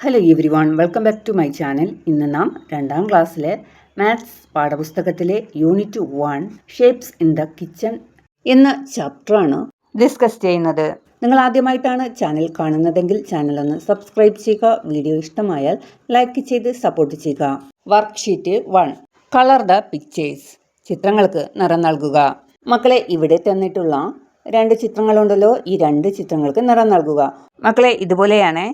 Hello everyone, welcome back to my channel. ഇന്ന് നാം 2ാം ക്ലാസ്സിലെ മാത്സ് പാഠപുസ്തകത്തിലെ unit 1 shapes in the kitchen എന്ന ചാപ്റ്ററാണ് ഡിസ്കസ് ചെയ്യുന്നത്. നിങ്ങൾ ആദ്യമായിട്ടാണ് ചാനൽ കാണുന്നതെങ്കിൽ ചാനൽ ഒന്ന് സബ്സ്ക്രൈബ് ചെയ്യുക. വീഡിയോ ഇഷ്ടമായാൽ ലൈക്ക് ചെയ്ത് സപ്പോർട്ട് ചെയ്യുക. Worksheet 1, colour the pictures. ചിത്രങ്ങൾക്ക് നിറം നൽകുക. മക്കളെ, ഇവിടെ തന്നിട്ടുള്ള 2 ചിത്രങ്ങളുണ്ടല്ലോ, ഈ 2 ചിത്രങ്ങൾക്ക് നിറം നൽകുക. മക്കളെ, ഇതുപോലെയാണ്.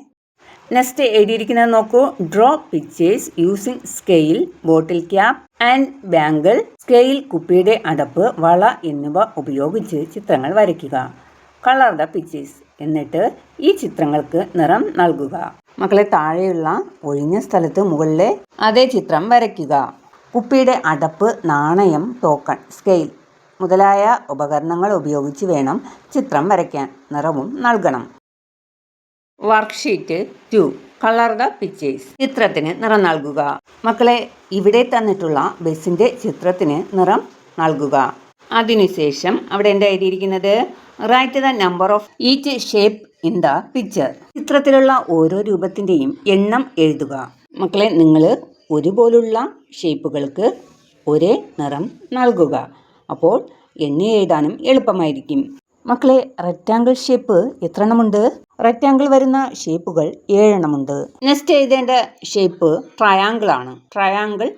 നെക്സ്റ്റ് എഴുതിയിരിക്കുന്നത് നോക്കൂ. Draw pictures using scale, bottle cap and bangle. Scale, കുപ്പിയുടെ അടപ്പ്, വള എന്നിവ ഉപയോഗിച്ച് ചിത്രങ്ങൾ വരയ്ക്കുക. Colour the pictures. എന്നിട്ട് ഈ ചിത്രങ്ങൾക്ക് നിറം നൽകുക. മക്കളെ, താഴെയുള്ള ഒഴിഞ്ഞ സ്ഥലത്ത് മുകളിലെ അതേ ചിത്രം വരയ്ക്കുക. കുപ്പിയുടെ അടപ്പ്, നാണയം, ടോക്കൺ, സ്കെയിൽ മുതലായ ഉപകരണങ്ങൾ ഉപയോഗിച്ച് വേണം ചിത്രം വരയ്ക്കാൻ. നിറവും നൽകണം. Worksheet 2, colour the pictures. ചിത്രത്തിന് നിറം നൽകുക. മക്കളെ, ഇവിടെ തന്നിട്ടുള്ള ബസ്സിൻ്റെ ചിത്രത്തിന് നിറം നൽകുക. അതിനുശേഷം അവിടെ എന്താ എഴുതിയിരിക്കുന്നത്? Write the number of each shape in the picture. ചിത്രത്തിലുള്ള ഓരോ രൂപത്തിൻ്റെയും എണ്ണം എഴുതുക. മക്കളെ, നിങ്ങൾ ഒരുപോലുള്ള ഷേപ്പുകൾക്ക് ഒരേ നിറം നൽകുക. അപ്പോൾ എണ്ണി എഴുതാനും എളുപ്പമായിരിക്കും. മക്കളെ, റെക്റ്റാങ്കിൾ ഷേപ്പ് എത്ര എണ്ണമുണ്ട്? റെക്റ്റാങ്കിൾ വരുന്ന ഷേപ്പുകൾ 7 എണ്ണമുണ്ട്. നെക്സ്റ്റ് എഴുതേണ്ട ഷേപ്പ് ട്രയാങ്കിൾ ആണ്. ട്രയാങ്കിൾ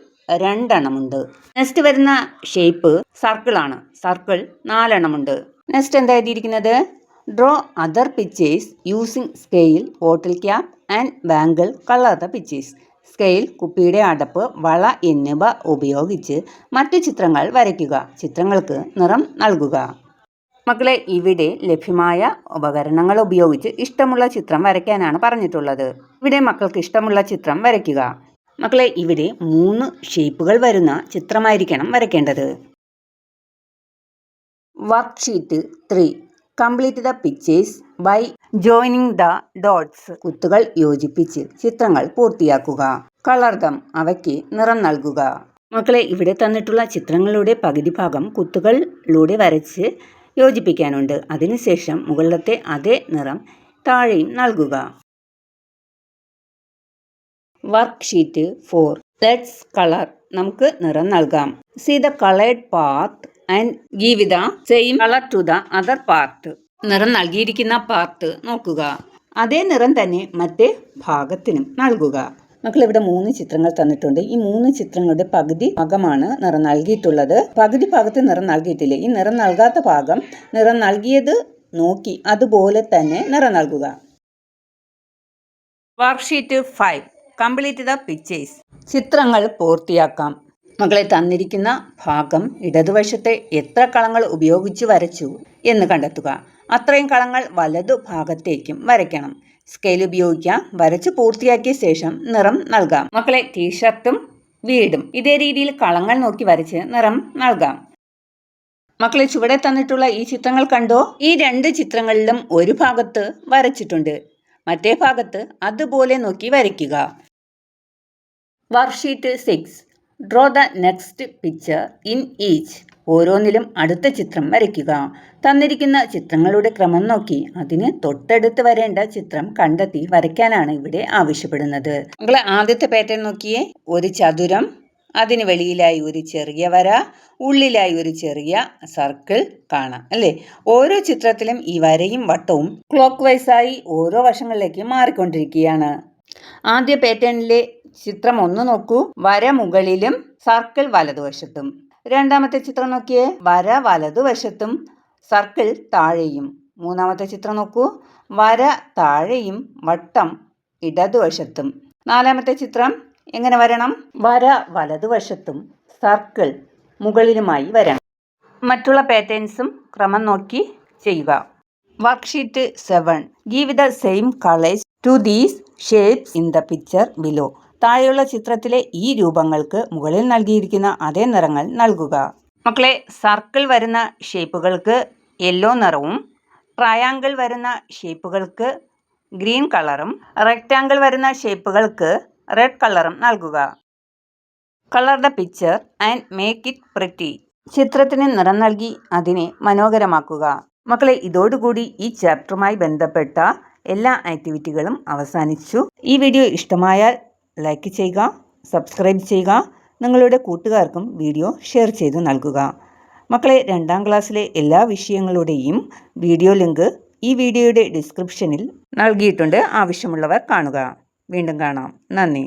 2 എണ്ണമുണ്ട്. നെക്സ്റ്റ് വരുന്ന ഷേപ്പ് സർക്കിൾ ആണ്. സർക്കിൾ 4 എണ്ണമുണ്ട്. നെക്സ്റ്റ് എന്താ എഴുതിയിരിക്കുന്നത്? Draw other pictures using scale, bottle cap and bangle. Colour the pictures. Scale, കുപ്പിയുടെ അടപ്പ്, വള എന്നിവ ഉപയോഗിച്ച് മറ്റു ചിത്രങ്ങൾ വരയ്ക്കുക. ചിത്രങ്ങൾക്ക് നിറം നൽകുക. മക്കളെ, ഇവിടെ ലഭ്യമായ ഉപകരണങ്ങൾ ഉപയോഗിച്ച് ഇഷ്ടമുള്ള ചിത്രം വരയ്ക്കാനാണ് പറഞ്ഞിട്ടുള്ളത്. ഇവിടെ മക്കൾക്ക് ഇഷ്ടമുള്ള ചിത്രം വരയ്ക്കുക. മക്കളെ, ഇവിടെ 3 ഷേപ്പുകൾ വരുന്ന ചിത്രമായിരിക്കണം വരയ്ക്കേണ്ടത്. Worksheet 3, complete the pictures by joining the dots. കുത്തുകൾ യോജിപ്പിച്ച് ചിത്രങ്ങൾ പൂർത്തിയാക്കുക. Colour them. അവയ്ക്ക് നിറം നൽകുക. മക്കളെ, ഇവിടെ തന്നിട്ടുള്ള ചിത്രങ്ങളുടെ പകുതി ഭാഗം കുത്തുകളിലൂടെ വരച്ച് യോജിപ്പിക്കാനുണ്ട്. അതിനുശേഷം മുകളിലത്തെ അതേ നിറം താഴെയും നൽകുക. Worksheet 4, let's colour. നമുക്ക് നിറം നൽകാം. See the coloured part and give the same colour to the other part. നിറം നൽകിയിരിക്കുന്ന പാർട്ട് നോക്കുക. അതേ നിറം തന്നെ മറ്റേ ഭാഗത്തിനും നൽകുക. മക്കൾ, ഇവിടെ 3 ചിത്രങ്ങൾ തന്നിട്ടുണ്ട്. ഈ 3 ചിത്രങ്ങളുടെ പകുതി ഭാഗമാണ് നിറം നൽകിയിട്ടുള്ളത്. പകുതി ഭാഗത്ത് നിറം നൽകിയിട്ടില്ല. ഈ നിറം നൽകാത്ത ഭാഗം നിറം നൽകിയത് നോക്കി അതുപോലെ തന്നെ നിറം നൽകുക. Worksheet 5, complete the pictures. ചിത്രങ്ങൾ പൂർത്തിയാക്കാം. മക്കളെ, തന്നിരിക്കുന്ന ഭാഗം ഇടതുവശത്തെ എത്ര കളങ്ങൾ ഉപയോഗിച്ച് വരച്ചു എന്ന് കണ്ടെത്തുക. അത്രയും കളങ്ങൾ വലതു ഭാഗത്തേക്കും വരയ്ക്കണം. സ്കെയിൽ ഉപയോഗിക്കാം. വരച്ച് പൂർത്തിയാക്കിയ ശേഷം നിറം നൽകാം. മക്കളെ, ടീഷർട്ടും വീടും ഇതേ രീതിയിൽ കളങ്ങൾ നോക്കി വരച്ച് നിറം നൽകാം. മക്കളെ, ചുവടെ തന്നിട്ടുള്ള ഈ ചിത്രങ്ങൾ കണ്ടോ? ഈ 2 ചിത്രങ്ങളിലും ഒരു ഭാഗത്ത് വരച്ചിട്ടുണ്ട്. മറ്റേ ഭാഗത്ത് അതുപോലെ നോക്കി വരയ്ക്കുക. Worksheet 6, draw the next picture in each. ഓരോന്നിലും അടുത്ത ചിത്രം വരയ്ക്കുക. തന്നിരിക്കുന്ന ചിത്രങ്ങളുടെ ക്രമം നോക്കി അതിന് തൊട്ടടുത്ത് വരേണ്ട ചിത്രം കണ്ടെത്തി വരയ്ക്കാനാണ് ഇവിടെ ആവശ്യപ്പെടുന്നത്. മക്കളെ, ആദ്യത്തെ പാറ്റേൺ നോക്കിയേ. ഒരു ചതുരം, അതിന് വെളിയിലായി ഒരു ചെറിയ വര, ഉള്ളിലായി ഒരു ചെറിയ സർക്കിൾ കാണാം അല്ലേ? ഓരോ ചിത്രത്തിലും ഈ വരയും വട്ടവും ക്ലോക്ക് വൈസായി ഓരോ വശങ്ങളിലേക്ക് മാറിക്കൊണ്ടിരിക്കുകയാണ്. ആദ്യ പാറ്റേണിലെ ചിത്രം 1 നോക്കൂ. വര മുകളിലും സർക്കിൾ വലതുവശത്തും. രണ്ടാമത്തെ ചിത്രം നോക്കിയേ. വര വലതുവശത്തും സർക്കിൾ താഴെയും. മൂന്നാമത്തെ ചിത്രം നോക്കൂ. വര താഴെയും വട്ടം ഇടതുവശത്തും. നാലാമത്തെ ചിത്രം എങ്ങനെ വരണം? വര വലതുവശത്തും സർക്കിൾ മുകളിലുമായി വരണം. മറ്റുള്ള പാറ്റേൺസും ക്രമം നോക്കി ചെയ്യുക. Worksheet 7, give the same colours to these shapes in the picture below. താഴെയുള്ള ചിത്രത്തിലെ ഈ രൂപങ്ങൾക്ക് മുകളിൽ നൽകിയിരിക്കുന്ന അതേ നിറങ്ങൾ നൽകുക. മക്കളെ, സർക്കിൾ വരുന്ന ഷേപ്പുകൾക്ക് യെല്ലോ നിറവും, ട്രയാങ്കിൾ വരുന്ന ഷേപ്പുകൾക്ക് ഗ്രീൻ കളറും, റെക്റ്റാങ്കിൾ വരുന്ന ഷേപ്പുകൾക്ക് റെഡ് കളറും നൽകുക. Colour the picture and make it pretty. ചിത്രത്തിന് നിറം നൽകി അതിനെ മനോഹരമാക്കുക. മക്കളെ, ഇതോടുകൂടി ഈ ചാപ്റ്ററുമായി ബന്ധപ്പെട്ട എല്ലാ ആക്ടിവിറ്റികളും അവസാനിച്ചു. ഈ വീഡിയോ ഇഷ്ടമായാൽ ലൈക്ക് ചെയ്യുക, സബ്സ്ക്രൈബ് ചെയ്യുക. നിങ്ങളുടെ കൂട്ടുകാർക്കും വീഡിയോ ഷെയർ ചെയ്ത് നൽകുക. മക്കളെ, 2ാം ക്ലാസ്സിലെ എല്ലാ വിഷയങ്ങളുടെയും വീഡിയോ ലിങ്ക് ഈ വീഡിയോയുടെ ഡിസ്ക്രിപ്ഷനിൽ നൽകിയിട്ടുണ്ട്. ആവശ്യമുള്ളവർ കാണുക. വീണ്ടും കാണാം. നന്ദി.